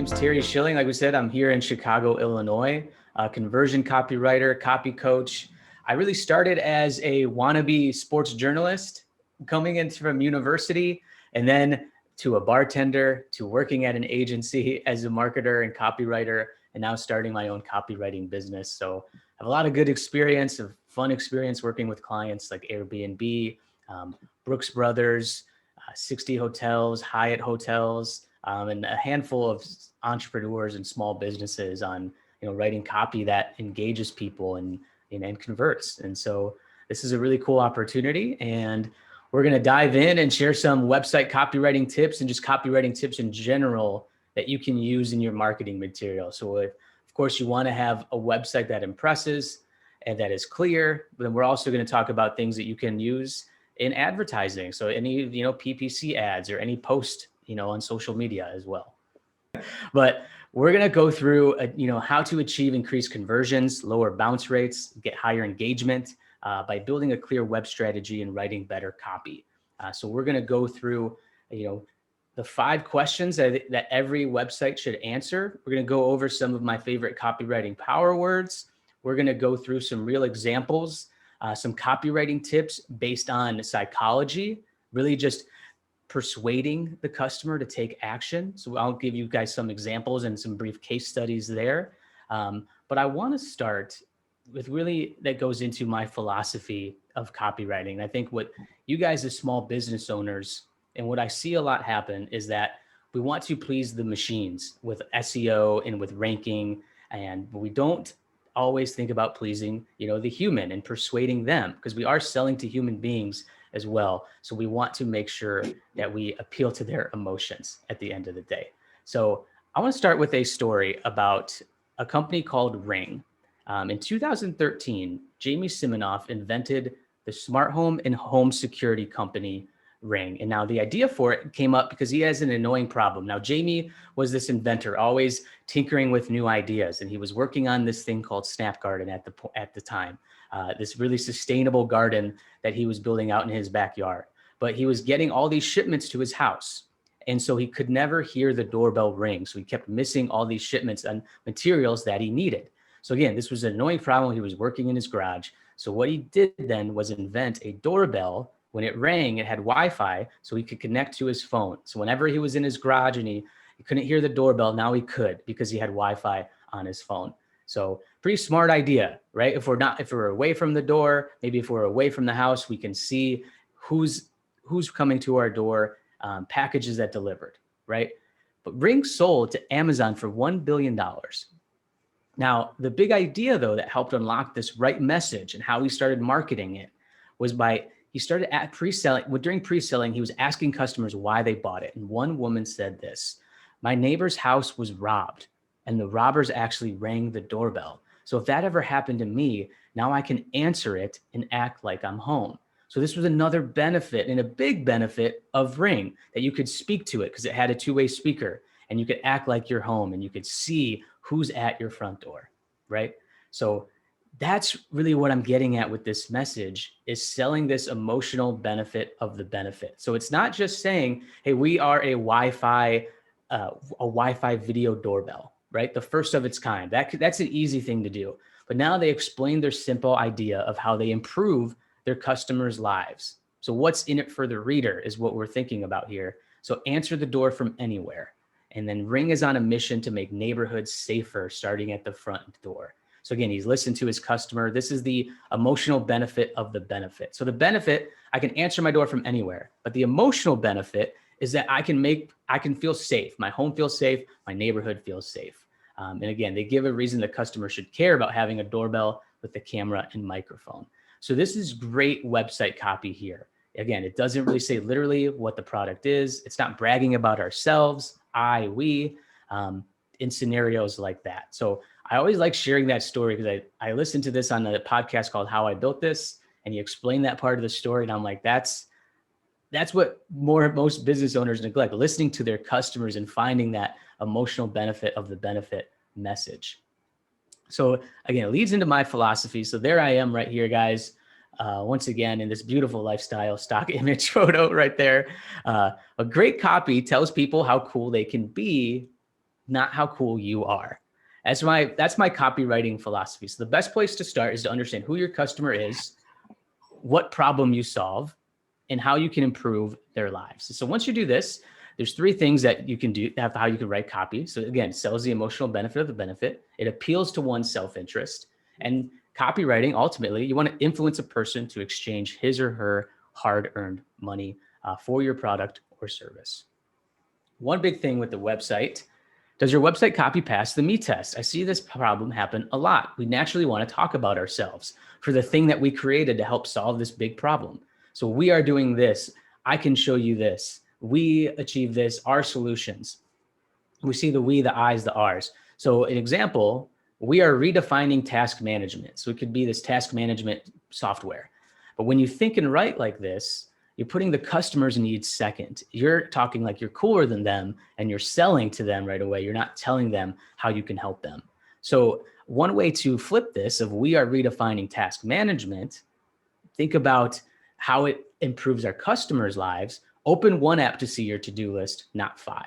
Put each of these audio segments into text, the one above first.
name's Terry Schilling. Like we said, I'm here in Chicago, Illinois, a conversion copywriter, copy coach. I really started as a wannabe sports journalist coming in from university, and then to a bartender, to working at an agency as a marketer and copywriter, and now starting my own copywriting business. So I have a lot of good experience, of fun experience working with clients like Airbnb, Brooks Brothers, 60 hotels, Hyatt hotels, and a handful of entrepreneurs and small businesses on, writing copy that engages people and converts. And so this is a really cool opportunity, and we're going to dive in and share some website copywriting tips and just copywriting tips in general that you can use in your marketing material. So of course you want to have a website that impresses and that is clear, but then we're also going to talk about things that you can use in advertising. So any, PPC ads or any post, on social media as well. But we're going to go through, how to achieve increased conversions, lower bounce rates, get higher engagement by building a clear web strategy and writing better copy. So we're going to go through, the 5 questions that every website should answer. We're going to go over some of my favorite copywriting power words. We're going to go through some real examples, some copywriting tips based on psychology, really just persuading the customer to take action. So I'll give you guys some examples and some brief case studies there. But I want to start with really that goes into my philosophy of copywriting. I think what you guys as small business owners, and what I see a lot happen is that we want to please the machines with SEO and with ranking, and we don't always think about pleasing, the human and persuading them, because we are selling to human beings as well. So we want to make sure that we appeal to their emotions at the end of the day. So I want to start with a story about a company called Ring. In 2013, Jamie Siminoff invented the smart home and home security company Ring. And now the idea for it came up because he has an annoying problem. Now, Jamie was this inventor, always tinkering with new ideas. And he was working on this thing called Snap Garden at the time, this really sustainable garden that he was building out in his backyard. But he was getting all these shipments to his house. And so he could never hear the doorbell ring. So he kept missing all these shipments and materials that he needed. So again, this was an annoying problem. He was working in his garage. So what he did then was invent a doorbell. When it rang, it had Wi-Fi, so he could connect to his phone. So whenever he was in his garage and he couldn't hear the doorbell, now he could, because he had Wi-Fi on his phone. So pretty smart idea, right? If we're away from the door, maybe if we're away from the house, we can see who's coming to our door, packages that delivered, right? But Ring sold to Amazon for $1 billion. Now, the big idea, though, that helped unlock this right message and how he started marketing it was he started at pre-selling. During pre-selling, he was asking customers why they bought it. And one woman said this: "My neighbor's house was robbed, and the robbers actually rang the doorbell. So if that ever happened to me, now I can answer it and act like I'm home." So this was another benefit, and a big benefit of Ring, that you could speak to it because it had a two-way speaker, and you could act like you're home, and you could see who's at your front door, right? So that's really what I'm getting at with this message, is selling this emotional benefit of the benefit. So it's not just saying, hey, we are a Wi-Fi video doorbell, right? The first of its kind. That's an easy thing to do. But now they explain their simple idea of how they improve their customers' lives. So what's in it for the reader is what we're thinking about here. So answer the door from anywhere. And then Ring is on a mission to make neighborhoods safer, starting at the front door. So again, he's listened to his customer. This is the emotional benefit of the benefit. So the benefit, I can answer my door from anywhere, but the emotional benefit is that I can feel safe. My home feels safe. My neighborhood feels safe. And again, they give a reason the customer should care about having a doorbell with the camera and microphone. So this is great website copy here. Again, it doesn't really say literally what the product is. It's not bragging about ourselves, we, in scenarios like that. So I always like sharing that story because I listened to this on a podcast called How I Built This, and you explain that part of the story. And I'm like, that's what most business owners neglect, listening to their customers and finding that emotional benefit of the benefit message. So again, it leads into my philosophy. So there I am right here, guys. Once again, in this beautiful lifestyle stock image photo right there. A great copy tells people how cool they can be, not how cool you are. That's my copywriting philosophy. So the best place to start is to understand who your customer is, what problem you solve, and how you can improve their lives. So once you do this, there's three things that you can do, how you can write copy. So again, it sells the emotional benefit of the benefit. It appeals to one's self-interest. And copywriting, ultimately, you want to influence a person to exchange his or her hard-earned money for your product or service. One big thing with the website, does your website copy pass the me test? I see this problem happen a lot. We naturally want to talk about ourselves for the thing that we created to help solve this big problem. So we are doing this. I can show you this. We achieve this, our solutions. We see the we, the I's, the R's. So an example, we are redefining task management. So it could be this task management software. But when you think and write like this, you're putting the customer's needs second. You're talking like you're cooler than them and you're selling to them right away. You're not telling them how you can help them. So one way to flip this of we are redefining task management, think about how it improves our customers' lives. Open one app to see your to-do list, not 5.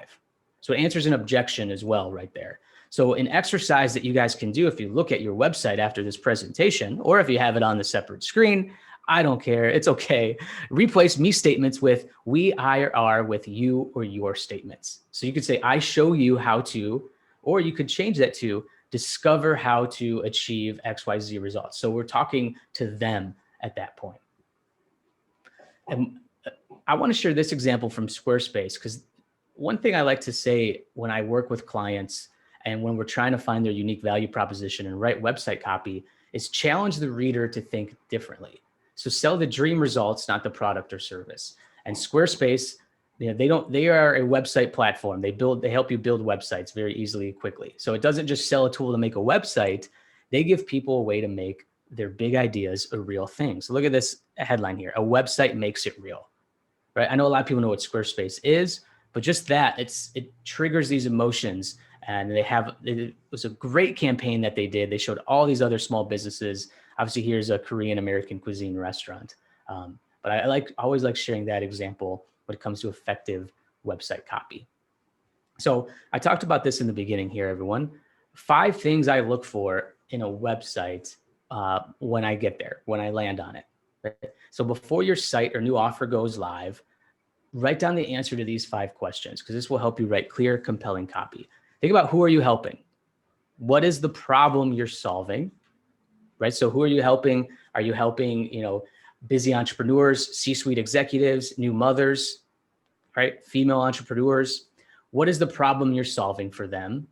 So it answers an objection as well right there. So an exercise that you guys can do if you look at your website after this presentation, or if you have it on the separate screen, I don't care, it's okay. Replace me statements with we, I, or are with you or your statements. So you could say, I show you how to, or you could change that to discover how to achieve XYZ results. So we're talking to them at that point. And I want to share this example from Squarespace, because one thing I like to say when I work with clients and when we're trying to find their unique value proposition and write website copy is challenge the reader to think differently. So sell the dream results, not the product or service. And Squarespace, they are a website platform. They help you build websites very easily, quickly. So it doesn't just sell a tool to make a website. They give people a way to make their big ideas a real thing. So look at this headline here. A website makes it real, right? I know a lot of people know what Squarespace is, but just that, it triggers these emotions. And it was a great campaign that they did. They showed all these other small businesses. Obviously, here's a Korean American cuisine restaurant. But I always like sharing that example when it comes to effective website copy. So I talked about this in the beginning here, everyone. 5 things I look for in a website when I get there, when I land on it. Right? So before your site or new offer goes live, write down the answer to these 5 questions, because this will help you write clear, compelling copy. Think about, who are you helping? What is the problem you're solving? Right? So who are you helping? Are you helping, busy entrepreneurs, C-suite executives, new mothers, right? Female entrepreneurs? What is the problem you're solving for them?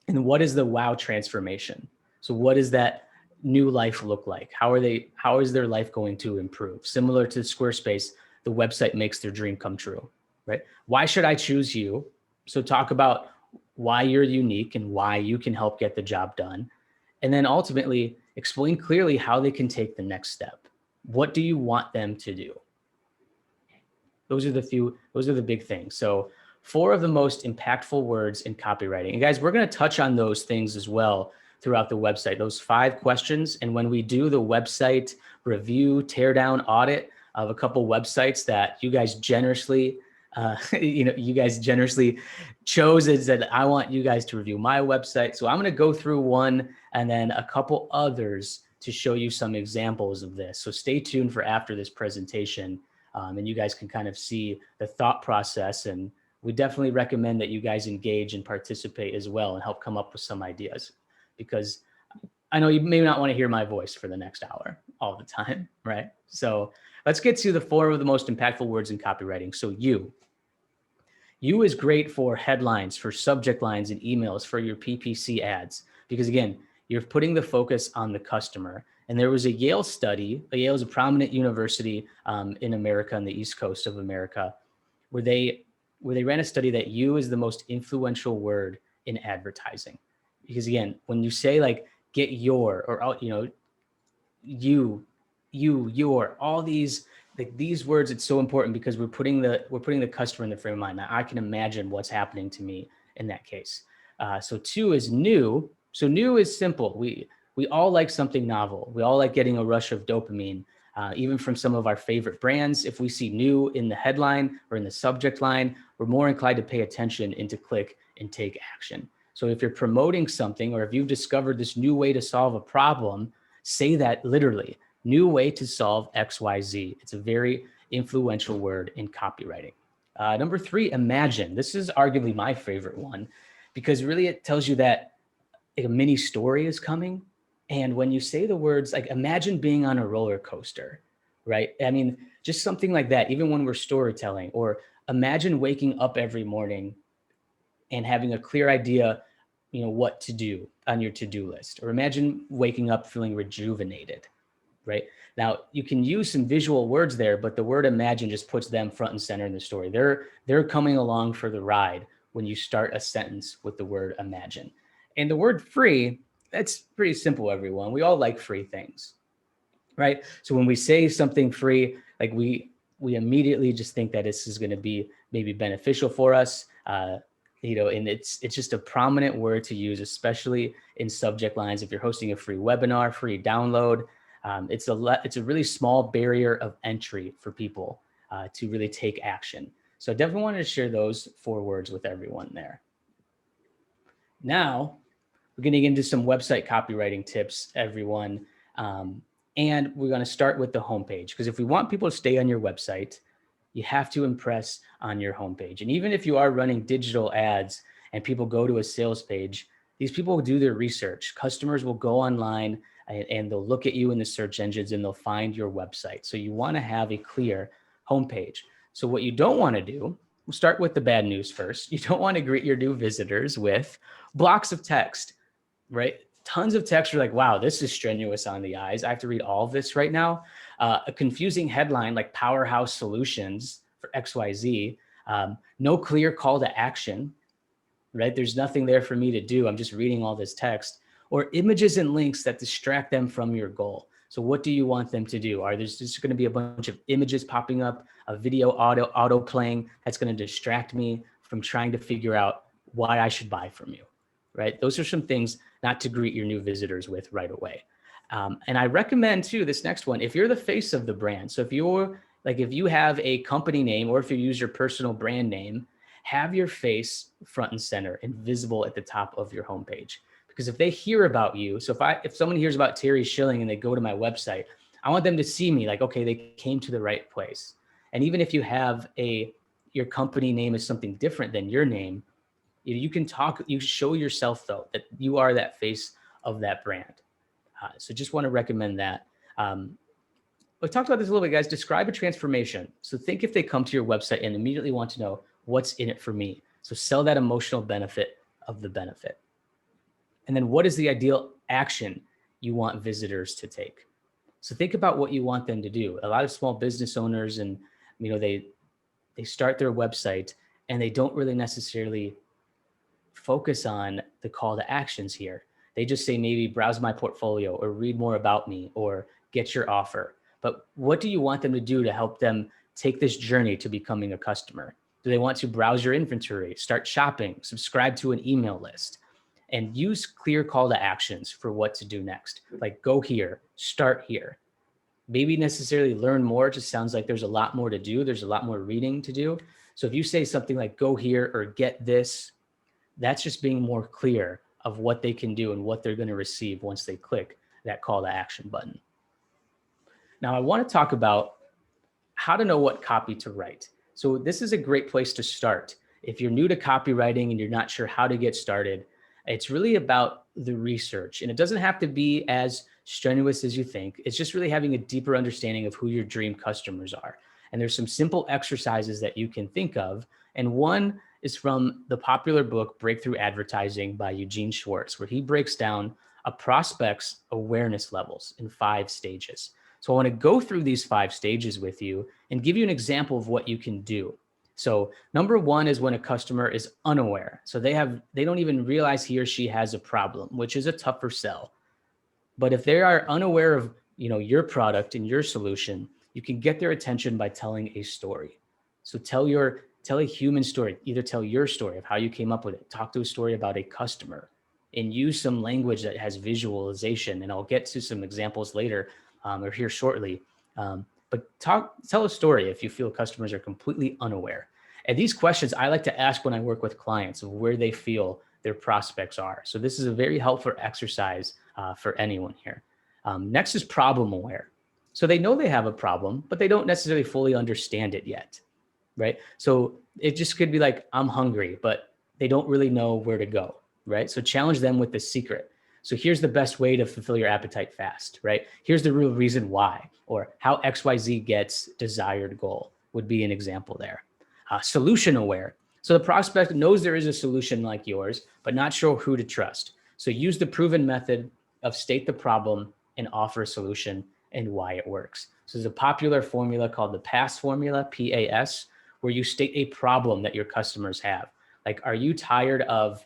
And what is the wow transformation? So what does that new life look like? How is their life going to improve? Similar to Squarespace, the website makes their dream come true, right? Why should I choose you? So talk about why you're unique and why you can help get the job done. And then ultimately explain clearly how they can take the next step. What do you want them to do? Those are the big things. So 4 of the most impactful words in copywriting. And guys, we're going to touch on those things as well throughout the website, those 5 questions. And when we do the website review, teardown audit of a couple websites that you guys generously chose, is that I want you guys to review my website. So I'm going to go through one and then a couple others to show you some examples of this. So stay tuned for after this presentation, and you guys can kind of see the thought process. And we definitely recommend that you guys engage and participate as well and help come up with some ideas, because I know you may not want to hear my voice for the next hour all the time, right? So let's get to the 4 of the most impactful words in copywriting. So you is great for headlines, for subject lines and emails, for your PPC ads, because again, you're putting the focus on the customer. And there was a Yale study. Yale is a prominent university in America, on the East Coast of America, where they ran a study that you is the most influential word in advertising. Because again, when you say like get your, or your, all these, like these words, it's so important because we're putting the customer in the frame of mind. Now I can imagine what's happening to me in that case. So 2 is new. So new is simple. We all like something novel. We all like getting a rush of dopamine, even from some of our favorite brands. If we see new in the headline or in the subject line, we're more inclined to pay attention and to click and take action. So if you're promoting something, or if you've discovered this new way to solve a problem, say that literally, new way to solve XYZ. It's a very influential word in copywriting. Number 3, imagine. This is arguably my favorite one, because really it tells you that a mini story is coming. And when you say the words like, imagine being on a roller coaster, right? I mean, just something like that, even when we're storytelling, or imagine waking up every morning and having a clear idea, what to do on your to-do list, or imagine waking up feeling rejuvenated, right? Now you can use some visual words there, but the word imagine just puts them front and center in the story. They're coming along for the ride when you start a sentence with the word imagine. And the word free, that's pretty simple, everyone. We all like free things, right? So when we say something free, like we immediately just think that this is going to be maybe beneficial for us, and it's just a prominent word to use, especially in subject lines. If you're hosting a free webinar, free download, it's a really small barrier of entry for people to really take action. So I definitely wanted to share those 4 words with everyone there. Now, we're getting into some website copywriting tips, everyone. And we're going to start with the homepage, because if we want people to stay on your website, you have to impress on your homepage. And even if you are running digital ads and people go to a sales page, these people will do their research. Customers will go online and they'll look at you in the search engines and they'll find your website. So you want to have a clear homepage. So what you don't want to do, we'll start with the bad news first. You don't want to greet your new visitors with blocks of text, right? Tons of text. You're like, wow, this is strenuous on the eyes. I have to read all of this right now. A confusing headline like Powerhouse Solutions for XYZ. No clear call to action, right? There's nothing there for me to do. I'm just reading all this text. Or images and links that distract them from your goal. So what do you want them to do? Are there just going to be a bunch of images popping up, a video auto playing that's going to distract me from trying to figure out why I should buy from you, right? Those are some things not to greet your new visitors with right away. And I recommend too, this next one, if you're the face of the brand. So if you have a company name, or if you use your personal brand name, have your face front and center and visible at the top of your homepage. Because if they hear about you, so if someone hears about Terry Schilling and they go to my website, I want them to see me like, okay, they came to the right place. And even if you have your company name is something different than your name, you show yourself though, that you are that face of that brand. So just want to recommend that. We talked about this a little bit, guys. Describe a transformation. So think if they come to your website and immediately want to know what's in it for me. So sell that emotional benefit of the benefit. And then what is the ideal action you want visitors to take? So think about what you want them to do. A lot of small business owners, and they start their website and they don't really necessarily focus on the call to actions here. They just say maybe browse my portfolio, or read more about me, or get your offer. But what do you want them to do to help them take this journey to becoming a customer? Do they want to browse your inventory, start shopping, subscribe to an email list? And use clear call to actions for what to do next. Like go here, start here. Maybe necessarily learn more. It just sounds like there's a lot more to do. There's a lot more reading to do. So if you say something like go here or get this, that's just being more clear of what they can do and what they're going to receive once they click that call to action button. Now I want to talk about how to know what copy to write. So this is a great place to start. If you're new to copywriting and you're not sure how to get started, it's really about the research, and it doesn't have to be as strenuous as you think. It's just really having a deeper understanding of who your dream customers are. And there's some simple exercises that you can think of. And one is from the popular book, Breakthrough Advertising by Eugene Schwartz, where he breaks down a prospect's awareness levels in 5 stages. So I want to go through these 5 stages with you and give you an example of what you can do. So number 1 is when a customer is unaware. So they don't even realize he or she has a problem, which is a tougher sell. But if they are unaware of, your product and your solution, you can get their attention by telling a story. So tell a human story. Either tell your story of how you came up with it, talk to a story about a customer, and use some language that has visualization. And I'll get to some examples later or here shortly. But tell a story if you feel customers are completely unaware. And these questions I like to ask when I work with clients of where they feel their prospects are. So this is a very helpful exercise for anyone here. Next is problem aware. So they know they have a problem, but they don't necessarily fully understand it yet, right? So it just could be like, I'm hungry, but they don't really know where to go, right? So challenge them with the secret. So here's the best way to fulfill your appetite fast, right? Here's the real reason why, or how XYZ gets desired goal would be an example there. Solution aware. So the prospect knows there is a solution like yours, but not sure who to trust. So use the proven method of state the problem and offer a solution and why it works. So there's a popular formula called the PAS formula, PAS, where you state a problem that your customers have. Like, are you tired of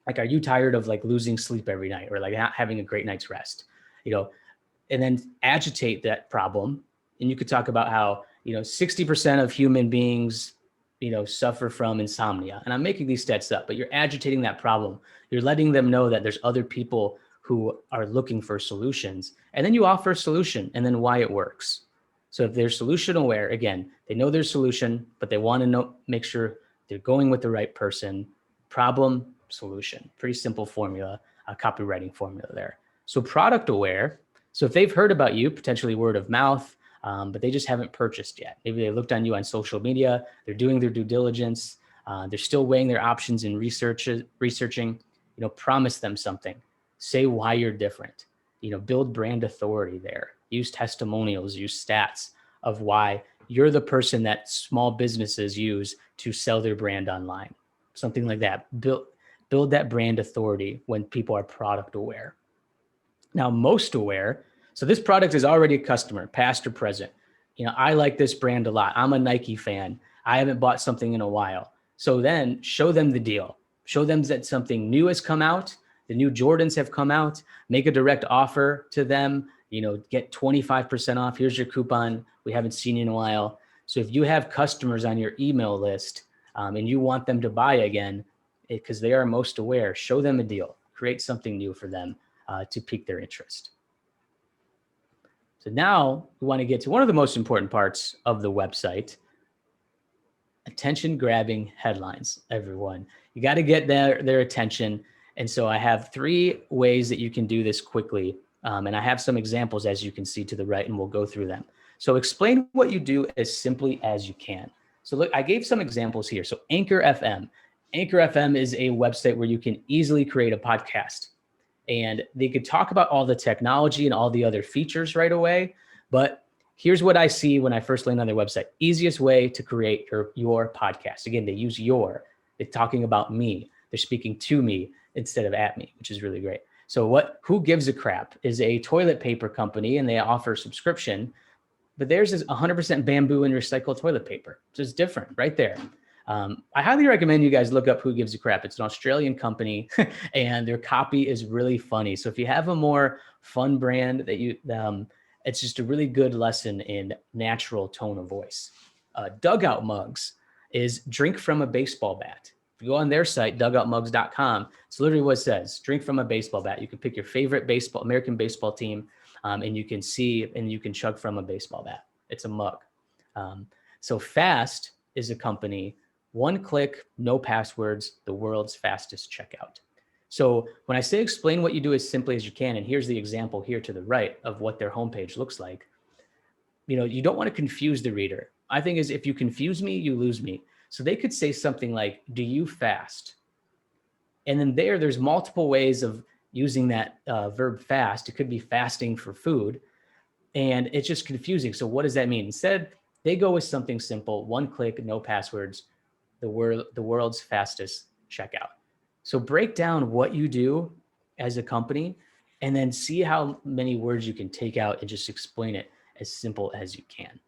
like losing sleep every night, or like not having a great night's rest, and then agitate that problem. And you could talk about how, 60% of human beings, suffer from insomnia. And I'm making these stats up, but you're agitating that problem. You're letting them know that there's other people who are looking for solutions. And then you offer a solution and then why it works. So if they're solution aware, again, they know their solution, but they want to make sure they're going with the right person. Problem, solution. Pretty simple formula, a copywriting formula there. So product aware. So if they've heard about you, potentially word of mouth, but they just haven't purchased yet. Maybe they looked on you on social media. They're doing their due diligence. They're still weighing their options and researching. Promise them something. Say why you're different. Build brand authority there. Use testimonials. Use stats of why you're the person that small businesses use to sell their brand online. Something like that. Build that brand authority when people are product aware. Now, most aware. So this product is already a customer, past or present. I like this brand a lot. I'm a Nike fan. I haven't bought something in a while. So then show them the deal. Show them that something new has come out. The new Jordans have come out. Make a direct offer to them. Get 25% off. Here's your coupon. We haven't seen you in a while. So if you have customers on your email list and you want them to buy again, because they are most aware, show them a deal. Create something new for them to pique their interest. So now we want to get to one of the most important parts of the website, attention-grabbing headlines, everyone. You got to get their attention. And so I have 3 ways that you can do this quickly. And I have some examples, as you can see to the right, and we'll go through them. So explain what you do as simply as you can. So look, I gave some examples here. So Anchor FM. Anchor FM is a website where you can easily create a podcast. And they could talk about all the technology and all the other features right away. But here's what I see when I first land on their website. Easiest way to create your podcast. Again, they use your. They're talking about me. They're speaking to me instead of at me, which is really great. So Who Gives a Crap is a toilet paper company, and they offer subscription. But theirs is 100% bamboo and recycled toilet paper. So it's different right there. I highly recommend you guys look up Who Gives a Crap. It's an Australian company and their copy is really funny. So if you have a more fun brand that it's just a really good lesson in natural tone of voice. Dugout Mugs is drink from a baseball bat. If you go on their site, dugoutmugs.com, it's literally what it says, drink from a baseball bat. You can pick your favorite American baseball team and you can chug from a baseball bat. It's a mug. So Fast is a company. 1 click, no passwords, the world's fastest checkout. So when I say explain what you do as simply as you can, and here's the example here to the right of what their homepage looks like, you don't want to confuse the reader. I think is if you confuse me, you lose me. So they could say something like, do you fast? And then there's multiple ways of using that verb fast. It could be fasting for food, and it's just confusing. So what does that mean? Instead, they go with something simple, 1 click, no passwords, the world's fastest checkout. So break down what you do as a company and then see how many words you can take out and just explain it as simple as you can.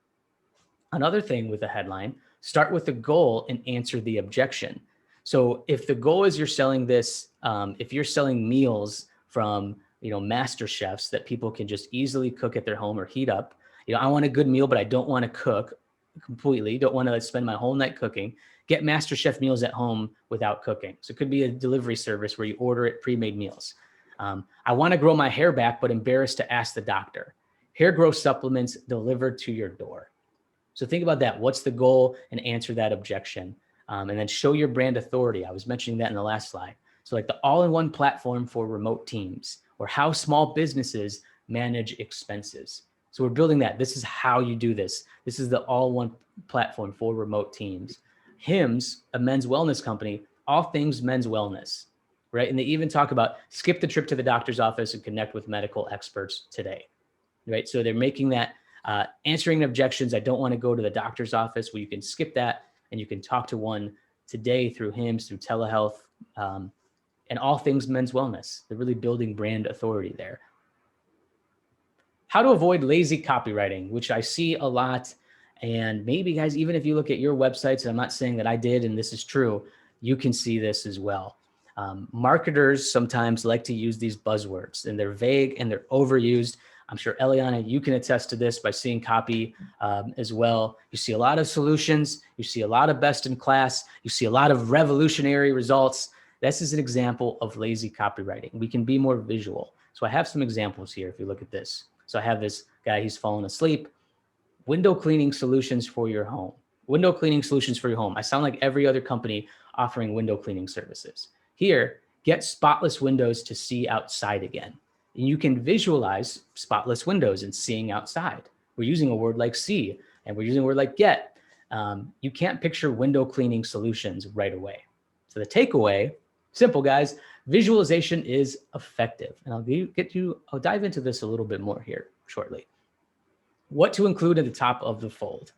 Another thing with a headline, start with the goal and answer the objection. So if the goal is you're selling this, if you're selling meals from, master chefs that people can just easily cook at their home or heat up, I want a good meal, but I don't want to cook completely. Don't want to spend my whole night cooking. Get MasterChef meals at home without cooking. So it could be a delivery service where you order it pre-made meals. I want to grow my hair back, but embarrassed to ask the doctor. Hair growth supplements delivered to your door. So think about that. What's the goal, and answer that objection. And then show your brand authority. I was mentioning that in the last slide. So like the all-in-one platform for remote teams, or how small businesses manage expenses. So we're building that. This is how you do this. This is the all-one platform for remote teams. Hims, a men's wellness company, all things men's wellness, right? And they even talk about skip the trip to the doctor's office and connect with medical experts today, right? So they're making that answering objections. I don't want to go to the doctor's office. Well, you can skip that and you can talk to one today through Hims, through telehealth, and all things men's wellness. They're really building brand authority there. How to avoid lazy copywriting, which I see a lot. And maybe guys, even if you look at your websites, and I'm not saying that I did, and this is true, you can see this as well. Marketers sometimes like to use these buzzwords, and they're vague and they're overused. I'm sure Eliana, you can attest to this by seeing copy as well. You see a lot of solutions, you see a lot of best in class, you see a lot of revolutionary results. This is an example of lazy copywriting. We can be more visual. So I have some examples here if you look at this. So I have this guy, he's fallen asleep. Window cleaning solutions for your home. Window cleaning solutions for your home. I sound like every other company offering window cleaning services. Here, get spotless windows to see outside again. And you can visualize spotless windows and seeing outside. We're using a word like see, and we're using a word like get. You can't picture window cleaning solutions right away. So the takeaway, simple guys, visualization is effective. And I'll dive into this a little bit more here shortly. What to include at the top of the fold.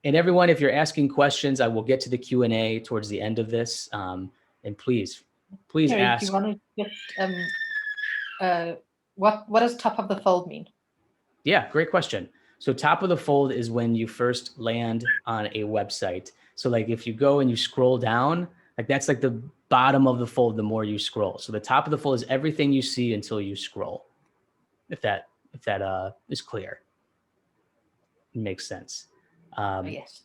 And everyone, if you're asking questions, I will get to the Q&A towards the end of this. And please Terry, ask. do you want to just, what does top of the fold mean? Yeah, great question. So top of the fold is when you first land on a website. So like if you go and you scroll down, like that's like the bottom of the fold the more you scroll. So the top of the fold is everything you see until you scroll. If that is clear. It makes sense. Yes.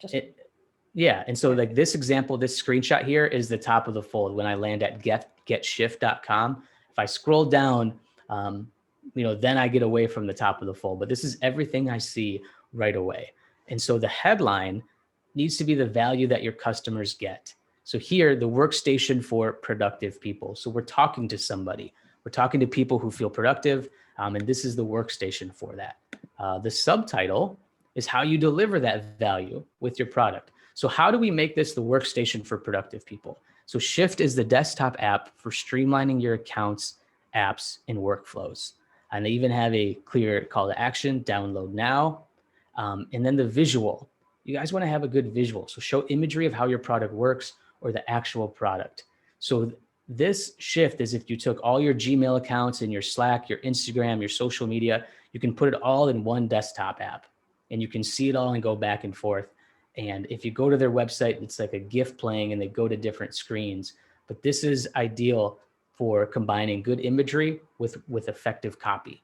Yeah. And so like this example, this screenshot here is the top of the fold when I land at getshift.com. If I scroll down, then I get away from the top of the fold, but this is everything I see right away. And so the headline needs to be the value that your customers get. So here, the workstation for productive people. So we're talking to somebody. We're talking to people who feel productive, and this is the workstation for that. The subtitle is how you deliver that value with your product. So how do we make this the workstation for productive people? So Shift is the desktop app for streamlining your accounts, apps, and workflows. And they even have a clear call to action, download now. And then the visual. You guys want to have a good visual. So show imagery of how your product works or the actual product. So this Shift is if you took all your Gmail accounts and your Slack, your Instagram, your social media, you can put it all in one desktop app and you can see it all and go back and forth. And if you go to their website, it's like a GIF playing and they go to different screens. But this is ideal for combining good imagery with effective copy.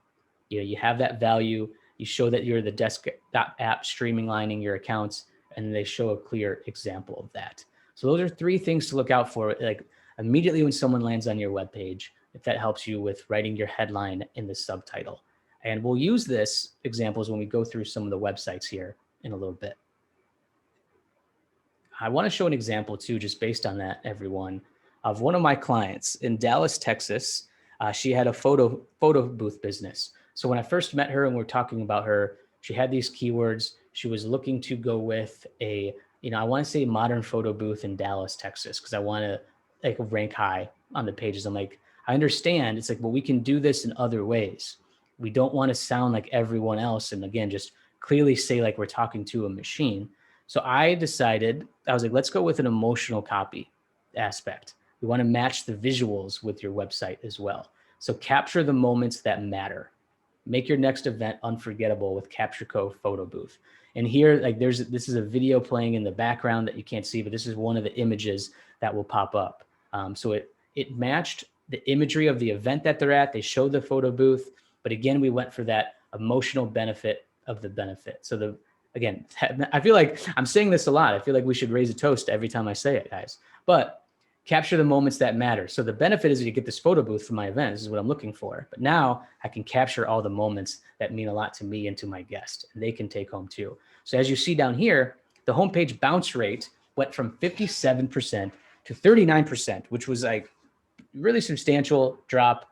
You have that value, you show that you're the desktop app streamlining your accounts, and they show a clear example of that. So those are 3 things to look out for, like immediately when someone lands on your webpage, if that helps you with writing your headline in the subtitle. And we'll use this examples when we go through some of the websites here in a little bit. I want to show an example too, just based on that, everyone, of one of my clients in Dallas, Texas. She had a photo booth business. So when I first met her and we're talking about her, she had these keywords. She was looking to go with I want to say modern photo booth in Dallas, Texas, because I want to like rank high on the pages. I'm like, I understand. It's like, well, we can do this in other ways. We don't want to sound like everyone else. And again, just clearly say like we're talking to a machine. So I decided, I was like, let's go with an emotional copy aspect. We want to match the visuals with your website as well. So capture the moments that matter. Make your next event unforgettable with CaptureCo Photo Booth. And here, like this is a video playing in the background that you can't see, but this is one of the images that will pop up. So it matched the imagery of the event that they're at. They showed the photo booth, but again, we went for that emotional benefit of the benefit. So again, I feel like I'm saying this a lot. I feel like we should raise a toast every time I say it, guys. But capture the moments that matter. So the benefit is you get this photo booth for my event. This is what I'm looking for. But now I can capture all the moments that mean a lot to me and to my guest, and they can take home too. So as you see down here, the homepage bounce rate went from 57% to 39%, which was like really substantial drop.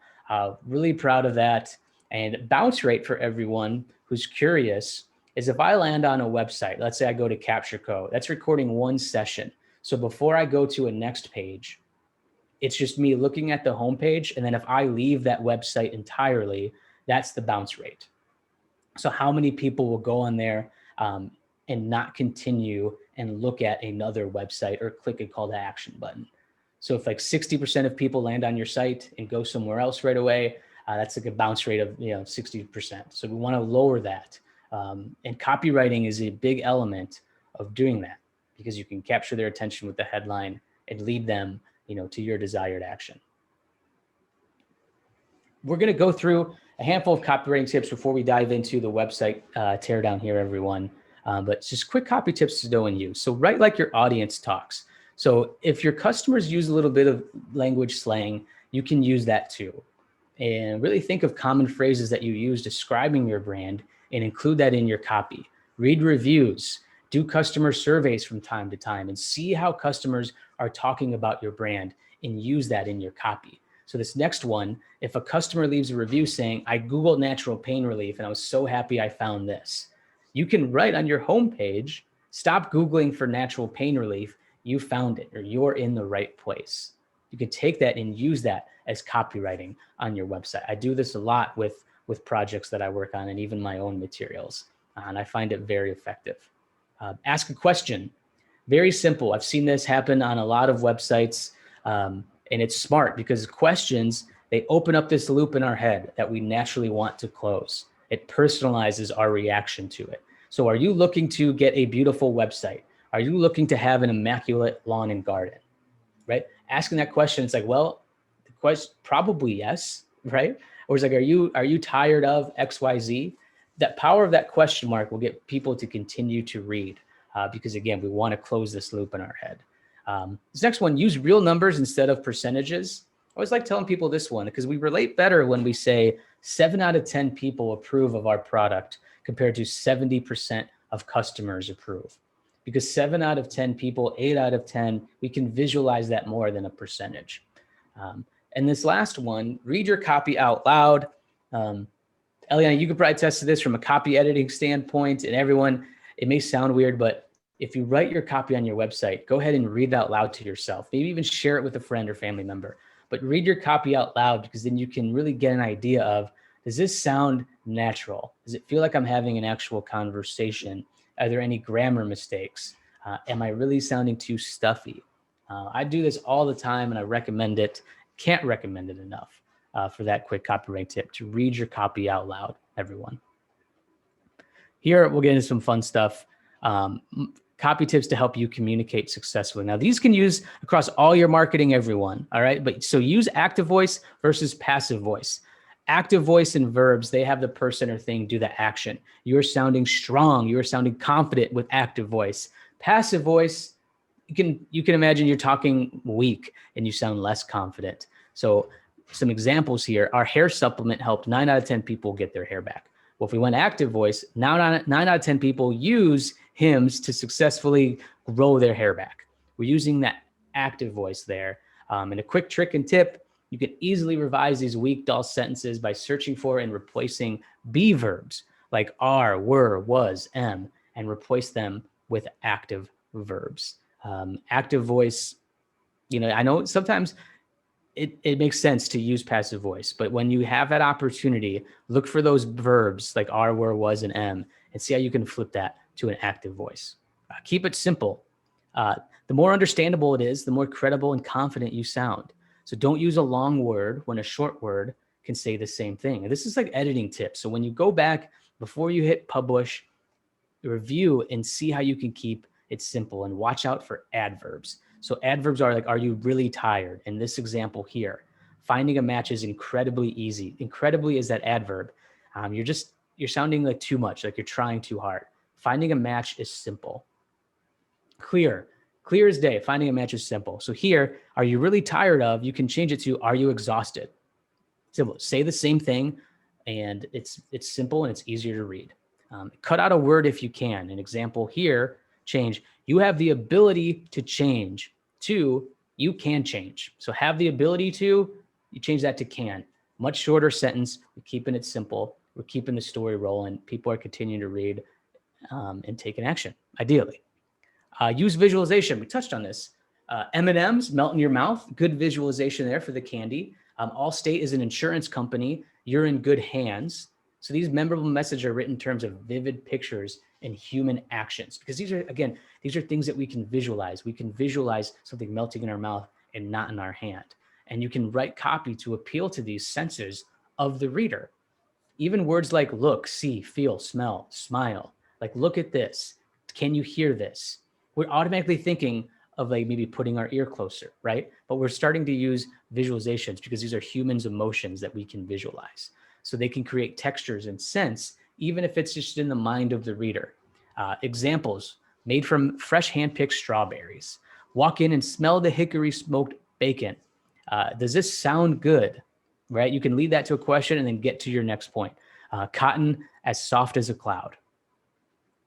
Really proud of that. And bounce rate for everyone who's curious is if I land on a website, let's say I go to Capture Co, that's recording one session. So before I go to a next page, it's just me looking at the homepage. And then if I leave that website entirely, that's the bounce rate. So how many people will go on there and not continue and look at another website or click a call to action button? So if like 60% of people land on your site and go somewhere else right away, that's like a bounce rate of 60%. So we want to lower that. And copywriting is a big element of doing that, because you can capture their attention with the headline and lead them to your desired action. We're going to go through a handful of copywriting tips before we dive into the website teardown here, everyone. But just quick copy tips to know and use. So write like your audience talks. So if your customers use a little bit of language slang, you can use that too. And really think of common phrases that you use describing your brand and include that in your copy. Read reviews, do customer surveys from time to time, and see how customers are talking about your brand and use that in your copy. So this next one, if a customer leaves a review saying, I Googled natural pain relief and I was so happy I found this, you can write on your homepage, stop Googling for natural pain relief, you found it, or you're in the right place. You can take that and use that as copywriting on your website. I do this a lot with projects that I work on and even my own materials, and I find it very effective. Ask a question. Very simple. I've seen this happen on a lot of websites, and it's smart because questions, they open up this loop in our head that we naturally want to close. It personalizes our reaction to it. So are you looking to get a beautiful website? Are you looking to have an immaculate lawn and garden, right? Asking that question, it's like, well, the question, probably yes, right? Or it's like, are you tired of XYZ? That power of that question mark will get people to continue to read because again, we want to close this loop in our head. This next one, use real numbers instead of percentages. I always like telling people this one because we relate better when we say 7 out of 10 people approve of our product compared to 70% of customers approve. Because 7 out of 10 people, 8 out of 10, we can visualize that more than a percentage. And this last one, read your copy out loud. Eliana, you could probably attest to this from a copy editing standpoint. And everyone, it may sound weird, but if you write your copy on your website, go ahead and read it out loud to yourself. Maybe even share it with a friend or family member. But read your copy out loud because then you can really get an idea of, does this sound natural? Does it feel like I'm having an actual conversation? Are there any grammar mistakes? Am I really sounding too stuffy? I do this all the time and I recommend it. Can't recommend it enough for that quick copywriting tip to read your copy out loud, everyone. Here, we'll get into some fun stuff. Copy tips to help you communicate successfully. Now, these can use across all your marketing, everyone, all right? But so use active voice versus passive voice. Active voice and verbs, they have the person or thing do the action. You're sounding strong. You're sounding confident with active voice. Passive voice, you can imagine you're talking weak and you sound less confident. So some examples here, our hair supplement helped 9 out of 10 people get their hair back. Well, if we went active voice, now 9 out of 10 people use hymns to successfully grow their hair back. We're using that active voice there. And a quick trick and tip, you can easily revise these weak, dull sentences by searching for and replacing be verbs like are, were, was, am, and replace them with active verbs. Active voice, I know sometimes it makes sense to use passive voice, but when you have that opportunity, look for those verbs like are, were, was, and am, and see how you can flip that to an active voice. Keep it simple. The more understandable it is, the more credible and confident you sound. So don't use a long word when a short word can say the same thing. And this is like editing tips. So when you go back before you hit publish, review and see how you can keep it simple and watch out for adverbs. So adverbs are like, are you really tired? In this example here, finding a match is incredibly easy. Incredibly is that adverb. You're sounding like too much, like you're trying too hard. Finding a match is simple. Clear Clear as day, finding a match is simple. So here, are you really tired of, you can change it to, are you exhausted? Simple, say the same thing, and it's simple and it's easier to read. Cut out a word if you can. An example here, change, you have the ability to change, to, you can change. So have the ability to, you change that to can. Much shorter sentence, we're keeping it simple, we're keeping the story rolling, people are continuing to read and take an action, ideally. Use visualization, we touched on this. M&Ms, melt in your mouth, good visualization there for the candy. Allstate is an insurance company, you're in good hands. So these memorable messages are written in terms of vivid pictures and human actions, because these are, again, these are things that we can visualize. We can visualize something melting in our mouth and not in our hand. And you can write copy to appeal to these senses of the reader. Even words like look, see, feel, smell, smile, like look at this. Can you hear this? We're automatically thinking of like maybe putting our ear closer, right? But we're starting to use visualizations because these are humans' emotions that we can visualize. So they can create textures and sense, even if it's just in the mind of the reader. Examples, made from fresh hand-picked strawberries. Walk in and smell the hickory smoked bacon. Does this sound good? Right? You can lead that to a question and then get to your next point. Cotton as soft as a cloud.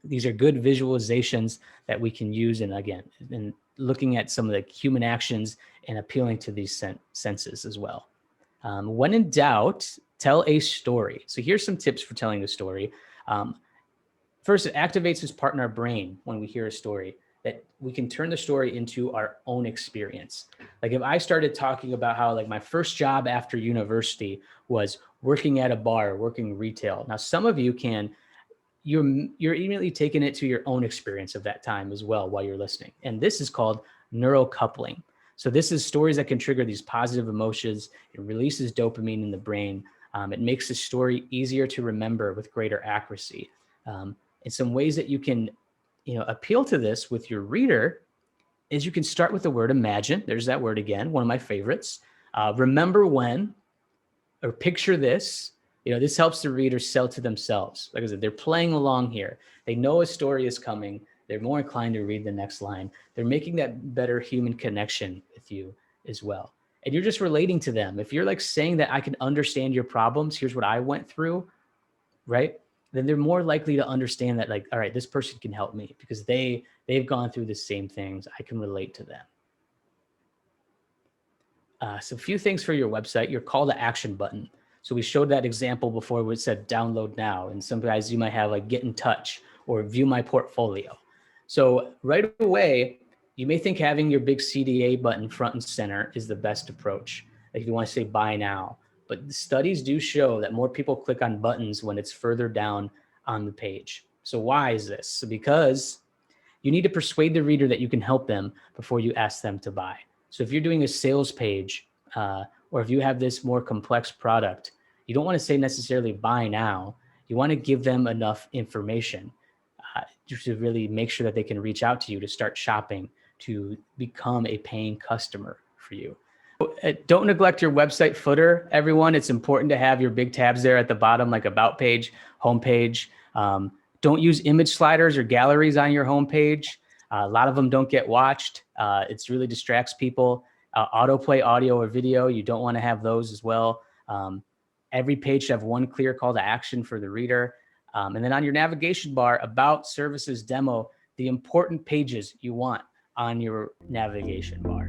These are good visualizations that we can use. And again, in looking at some of the human actions and appealing to these senses as well. When in doubt, tell a story. So here's some tips for telling a story. First, it activates this part in our brain when we hear a story, that we can turn the story into our own experience. Like if I started talking about how like my first job after university was working at a bar, working retail. Now, some of you can, you're immediately taking it to your own experience of that time as well while you're listening. And this is called neurocoupling. So this is stories that can trigger these positive emotions. It releases dopamine in the brain. It makes the story easier to remember with greater accuracy. And some ways that you can, appeal to this with your reader is you can start with the word imagine. There's that word again, one of my favorites. Remember when, or picture this. This helps the reader sell to themselves. Like I said, they're playing along here. They know a story is coming. They're more inclined to read the next line. They're making that better human connection with you as well. And you're just relating to them. If you're like saying that I can understand your problems, here's what I went through, right? Then they're more likely to understand that like, all right, this person can help me because they've gone through the same things. I can relate to them. So a few things for your website, your call to action button. So we showed that example before where it said download now. And some guys you might have like get in touch or view my portfolio. So right away, you may think having your big CTA button front and center is the best approach. Like if you want to say buy now, but the studies do show that more people click on buttons when it's further down on the page. So why is this? So because you need to persuade the reader that you can help them before you ask them to buy. So if you're doing a sales page, or if you have this more complex product, you don't want to say necessarily buy now. You want to give them enough information to really make sure that they can reach out to you to start shopping, to become a paying customer for you. Don't neglect your website footer, everyone. It's important to have your big tabs there at the bottom, like about page, home page. Don't use image sliders or galleries on your homepage. A lot of them don't get watched. It really distracts people. Autoplay audio or video, you don't want to have those as well. Every page should have one clear call to action for the reader. And then on your navigation bar, about, services, demo, the important pages you want on your navigation bar.